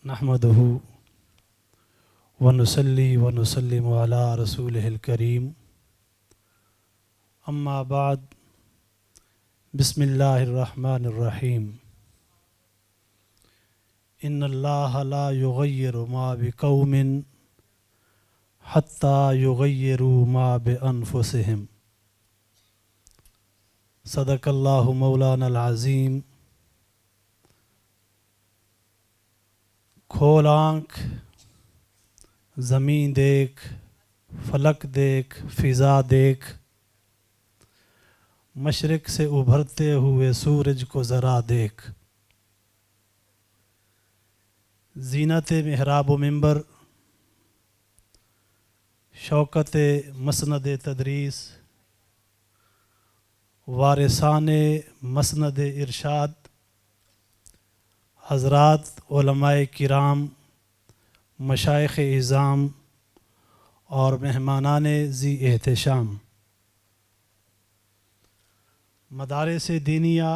نحمده ونصلي ونسلم على رسوله الكريم اما بعد بسم الله الرحمن الرحيم ان الله لا يغير ما بقوم حتى يغيروا ما بأنفسهم صدق الله مولانا العظیم۔ کھول آنکھ، زمین دیکھ، فلک دیکھ، فضا دیکھ، مشرق سے ابھرتے ہوئے سورج کو ذرا دیکھ۔ زینت محراب و منبر، شوکت مسند تدریس، وارثان مسند ارشاد، حضرات علماء کرام، مشائخ اعظام اور مہمانان ذی احتشام، مدارس دینیہ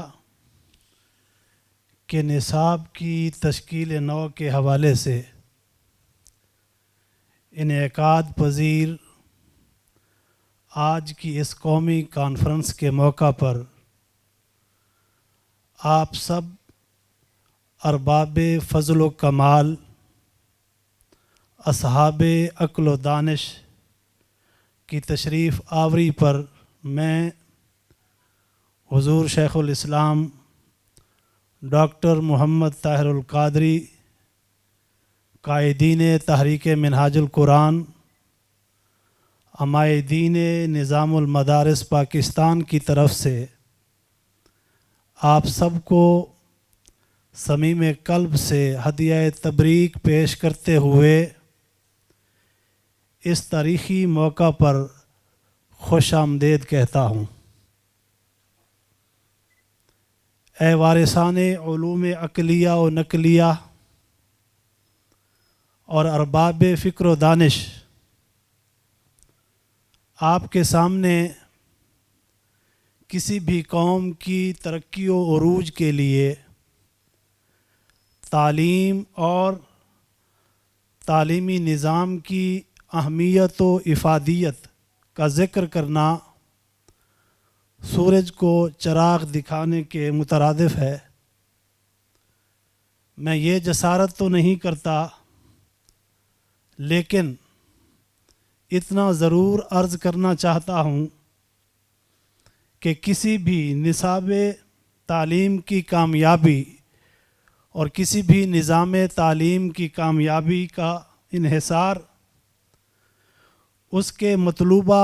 کے نصاب کی تشکیل نو کے حوالے سے انعقاد پذیر آج کی اس قومی کانفرنس کے موقع پر آپ سب ارباب فضل و کمال، اصحاب عقل و دانش کی تشریف آوری پر میں حضور شیخ الاسلام ڈاکٹر محمد طاہر القادری، قائدین تحریک منہاج القرآن، عمائدین نظام المدارس پاکستان کی طرف سے آپ سب کو صمیم قلب سے ہدیہ تبریک پیش کرتے ہوئے اس تاریخی موقع پر خوش آمدید کہتا ہوں۔ اے وارثان علوم عقلیہ و نقلیہ اور ارباب فکر و دانش، آپ کے سامنے کسی بھی قوم کی ترقی و عروج کے لیے تعلیم اور تعلیمی نظام کی اہمیت و افادیت کا ذکر کرنا سورج کو چراغ دکھانے کے مترادف ہے۔ میں یہ جسارت تو نہیں کرتا، لیکن اتنا ضرور عرض کرنا چاہتا ہوں کہ کسی بھی نصاب تعلیم کی کامیابی اور کسی بھی نظام تعلیم کی کامیابی کا انحصار اس کے مطلوبہ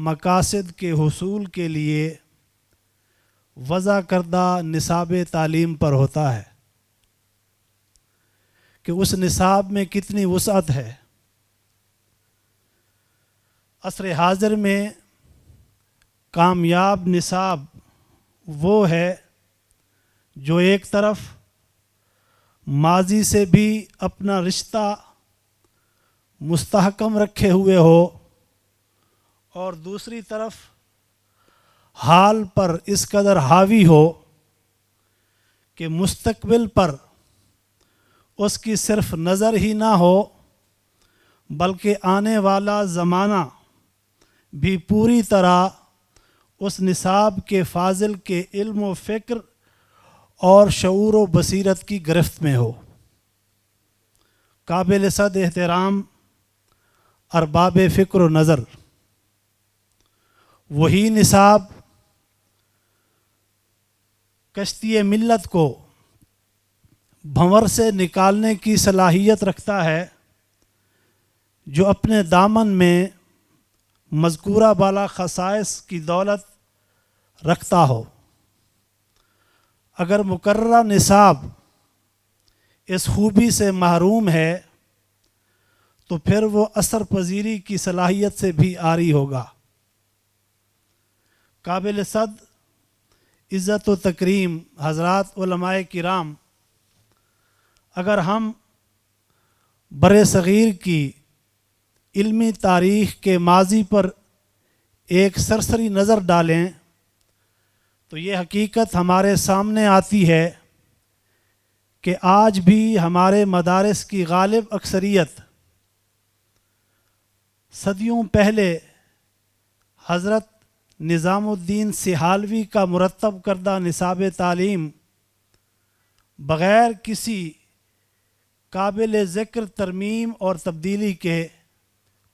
مقاصد کے حصول کے لیے وضع کردہ نصاب تعلیم پر ہوتا ہے کہ اس نصاب میں کتنی وسعت ہے۔ عصر حاضر میں کامیاب نصاب وہ ہے جو ایک طرف ماضی سے بھی اپنا رشتہ مستحکم رکھے ہوئے ہو اور دوسری طرف حال پر اس قدر حاوی ہو کہ مستقبل پر اس کی صرف نظر ہی نہ ہو بلکہ آنے والا زمانہ بھی پوری طرح اس نصاب کے فاضل کے علم و فکر اور شعور و بصیرت کی گرفت میں ہو۔ قابل صد احترام ارباب فکر و نظر، وہی نصاب کشتی ملت کو بھنور سے نکالنے کی صلاحیت رکھتا ہے جو اپنے دامن میں مذکورہ بالا خصائص کی دولت رکھتا ہو۔ اگر مقررہ نصاب اس خوبی سے محروم ہے تو پھر وہ اثر پذیری کی صلاحیت سے بھی عاری ہوگا۔ قابل صد عزت و تکریم حضرات علماء کرام، اگر ہم بر صغیر کی علمی تاریخ کے ماضی پر ایک سرسری نظر ڈالیں تو یہ حقیقت ہمارے سامنے آتی ہے کہ آج بھی ہمارے مدارس کی غالب اکثریت صدیوں پہلے حضرت نظام الدین سہالوی کا مرتب کردہ نصاب تعلیم بغیر کسی قابل ذکر ترمیم اور تبدیلی کے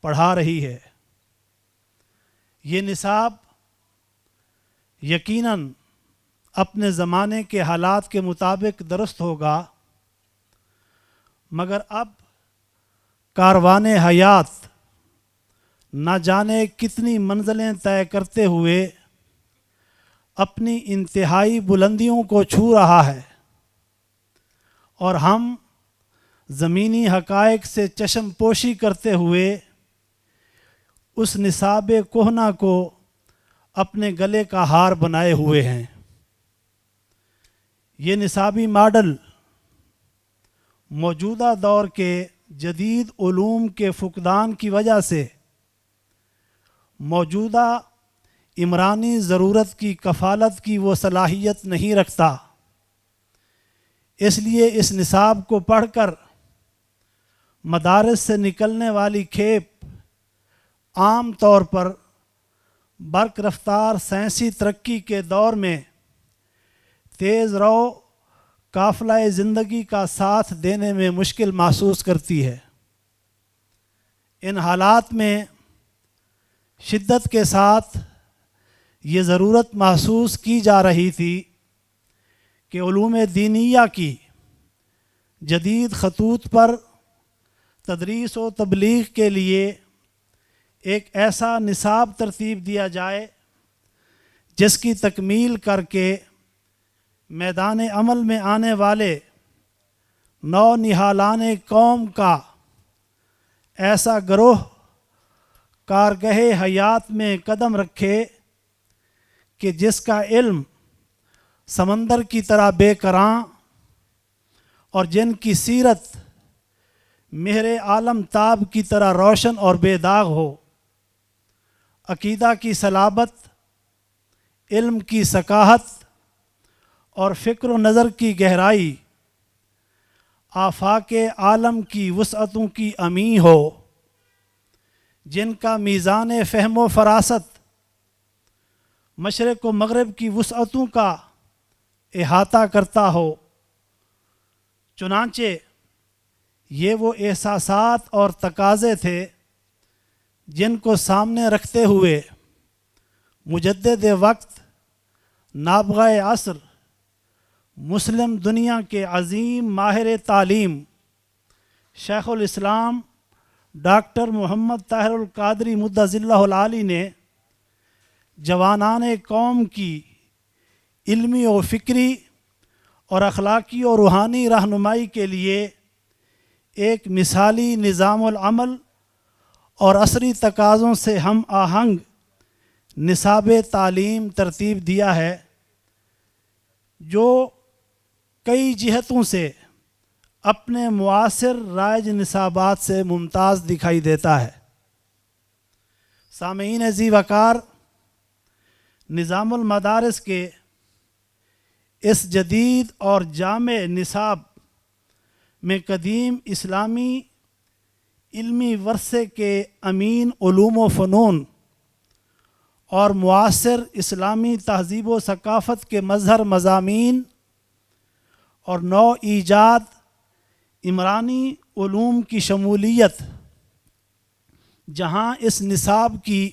پڑھا رہی ہے۔ یہ نصاب یقیناً اپنے زمانے کے حالات کے مطابق درست ہوگا، مگر اب کاروان حیات نہ جانے کتنی منزلیں طے کرتے ہوئے اپنی انتہائی بلندیوں کو چھو رہا ہے، اور ہم زمینی حقائق سے چشم پوشی کرتے ہوئے اس نصاب کہنہ کو اپنے گلے کا ہار بنائے ہوئے ہیں۔ یہ نصابی ماڈل موجودہ دور کے جدید علوم کے فقدان کی وجہ سے موجودہ عمرانی ضرورت کی کفالت کی وہ صلاحیت نہیں رکھتا۔ اس لیے اس نصاب کو پڑھ کر مدارس سے نکلنے والی کھیپ عام طور پر برق رفتار سائنسی ترقی کے دور میں تیز رو قافلہ زندگی کا ساتھ دینے میں مشکل محسوس کرتی ہے۔ ان حالات میں شدت کے ساتھ یہ ضرورت محسوس کی جا رہی تھی کہ علوم دینیہ کی جدید خطوط پر تدریس و تبلیغ کے لیے ایک ایسا نصاب ترتیب دیا جائے جس کی تکمیل کر کے میدان عمل میں آنے والے نو نہالان قوم کا ایسا گروہ کارگہ حیات میں قدم رکھے کہ جس کا علم سمندر کی طرح بے کراں اور جن کی سیرت مہر عالم تاب کی طرح روشن اور بے داغ ہو، عقیدہ کی صلابت، علم کی ثقافت اور فکر و نظر کی گہرائی، آفاق عالم کی وسعتوں کی امی ہو، جن کا میزان فہم و فراست مشرق و مغرب کی وسعتوں کا احاطہ کرتا ہو۔ چنانچہ یہ وہ احساسات اور تقاضے تھے جن کو سامنے رکھتے ہوئے مجدد وقت، نابغہ عصر، مسلم دنیا کے عظیم ماہر تعلیم شیخ الاسلام ڈاکٹر محمد طاہر القادری مدظ اللہ العالی نے جوانان قوم کی علمی و فکری اور اخلاقی و روحانی رہنمائی کے لیے ایک مثالی نظام العمل اور عصری تقاضوں سے ہم آہنگ نصاب تعلیم ترتیب دیا ہے، جو کئی جہتوں سے اپنے معاصر رائج نصابات سے ممتاز دکھائی دیتا ہے۔ سامعین ذی وقار، نظام المدارس کے اس جدید اور جامع نصاب میں قدیم اسلامی علمی ورثے کے امین علوم و فنون اور معاصر اسلامی تہذیب و ثقافت کے مظہر مضامین اور نو ایجاد عمرانی علوم کی شمولیت جہاں اس نصاب کی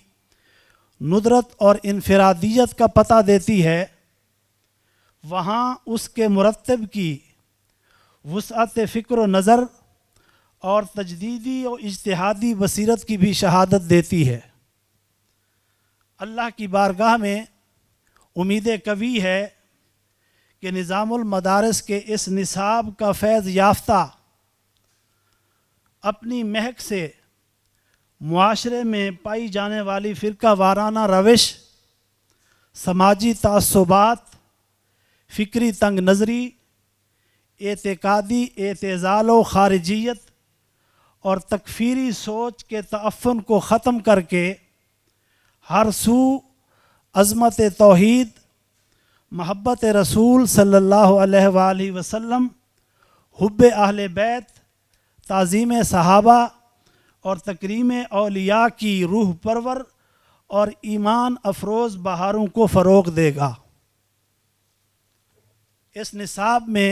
ندرت اور انفرادیت کا پتہ دیتی ہے، وہاں اس کے مرتب کی وسعت فکر و نظر اور تجدیدی و اجتہادی بصیرت کی بھی شہادت دیتی ہے۔ اللہ کی بارگاہ میں امید قوی ہے کہ نظام المدارس کے اس نصاب کا فیض یافتہ اپنی مہک سے معاشرے میں پائی جانے والی فرقہ وارانہ روش، سماجی تعصبات، فکری تنگ نظری، اعتقادی اعتزال و خارجیت اور تکفیری سوچ کے تعفن کو ختم کر کے ہر سو عظمت توحید، محبت رسول صلی اللہ علیہ وآلہ وسلم حب اہل بیت، تعظیم صحابہ اور تکریم اولیاء کی روح پرور اور ایمان افروز بہاروں کو فروغ دے گا۔ اس نصاب میں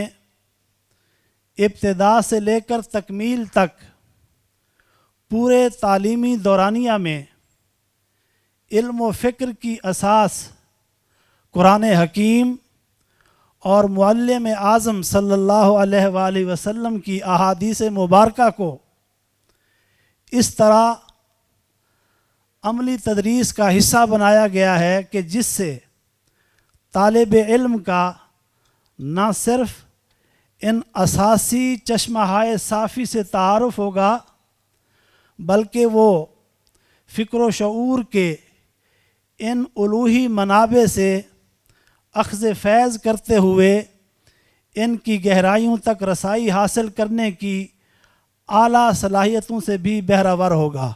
ابتدا سے لے کر تکمیل تک پورے تعلیمی دورانیہ میں علم و فکر کی اساس قرآن حکیم اور معلم اعظم صلی اللہ علیہ وآلہ وسلم کی احادیث مبارکہ کو اس طرح عملی تدریس کا حصہ بنایا گیا ہے کہ جس سے طالب علم کا نہ صرف ان اساسی چشمہائے صافی سے تعارف ہوگا بلکہ وہ فکر و شعور کے ان الوہی منابع سے اخذ فیض کرتے ہوئے ان کی گہرائیوں تک رسائی حاصل کرنے کی اعلیٰ صلاحیتوں سے بھی بہرہ ور ہوگا۔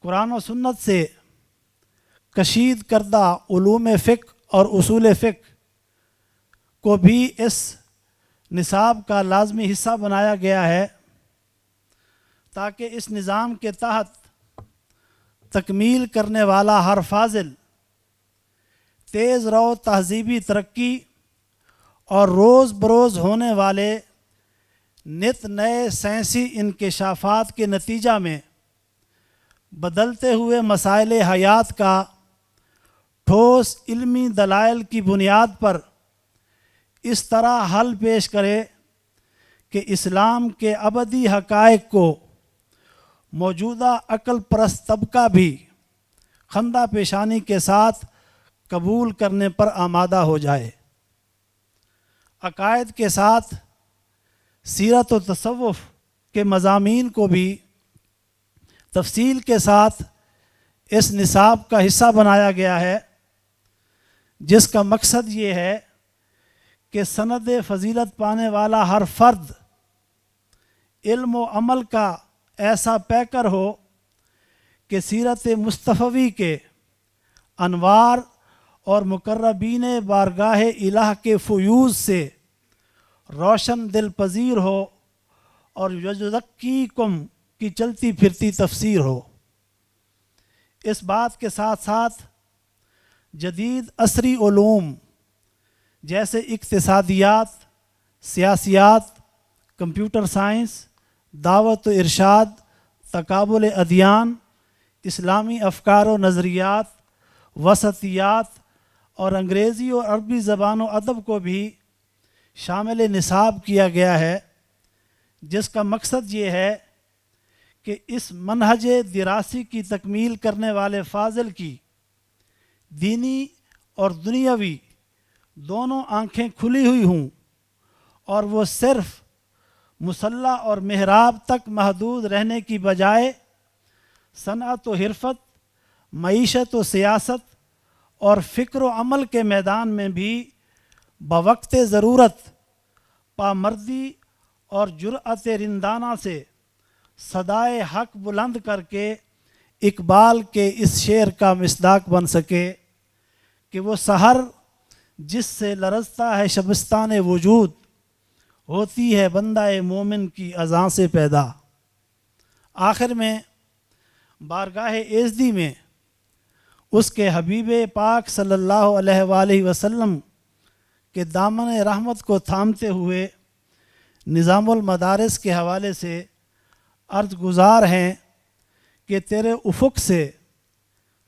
قرآن و سنت سے کشید کردہ علوم فقہ اور اصول فقہ کو بھی اس نصاب کا لازمی حصہ بنایا گیا ہے تاکہ اس نظام کے تحت تکمیل کرنے والا ہر فاضل تیز رو تہذیبی ترقی اور روز بروز ہونے والے نت نئے سائنسی انکشافات کے نتیجہ میں بدلتے ہوئے مسائل حیات کا ٹھوس علمی دلائل کی بنیاد پر اس طرح حل پیش کرے کہ اسلام کے ابدی حقائق کو موجودہ عقل پرست طبقہ بھی خندہ پیشانی کے ساتھ قبول کرنے پر آمادہ ہو جائے۔ عقائد کے ساتھ سیرت و تصوف کے مضامین کو بھی تفصیل کے ساتھ اس نصاب کا حصہ بنایا گیا ہے، جس کا مقصد یہ ہے کہ سند فضیلت پانے والا ہر فرد علم و عمل کا ایسا پیکر ہو کہ سیرت مصطفی کے انوار اور مقربین بارگاہ الہ کے فیوز سے روشن دل پذیر ہو اور یزکیکم کی چلتی پھرتی تفسیر ہو۔ اس بات کے ساتھ ساتھ جدید عصری علوم جیسے اقتصادیات، سیاسیات، کمپیوٹر سائنس، دعوت و ارشاد، تقابل ادیان، اسلامی افکار و نظریات، وسطیات اور انگریزی اور عربی زبان و ادب کو بھی شامل نصاب کیا گیا ہے، جس کا مقصد یہ ہے کہ اس منہج دراسی کی تکمیل کرنے والے فاضل کی دینی اور دنیاوی دونوں آنکھیں کھلی ہوئی ہوں اور وہ صرف مصلی اور محراب تک محدود رہنے کی بجائے صنعت و حرفت، معیشت و سیاست اور فکر و عمل کے میدان میں بھی بوقت ضرورت پامردی اور جرأت رندانہ سے صدائے حق بلند کر کے اقبال کے اس شعر کا مصداق بن سکے کہ وہ سحر جس سے لرزتا ہے شبستان وجود، ہوتی ہے بندہ مومن کی اذاں سے پیدا۔ آخر میں بارگاہ ایزدی میں اس کے حبیب پاک صلی اللہ علیہ وآلہ وسلم کے دامن رحمت کو تھامتے ہوئے نظام المدارس کے حوالے سے عرض گزار ہیں کہ تیرے افق سے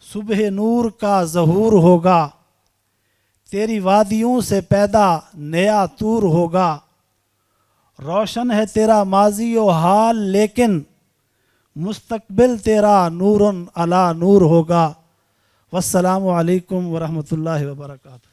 صبح نور کا ظہور ہوگا، تیری وادیوں سے پیدا نیا طور ہوگا، روشن ہے تیرا ماضی و حال لیکن مستقبل تیرا نور علی نور ہوگا۔ والسلام علیکم ورحمۃ اللہ وبرکاتہ۔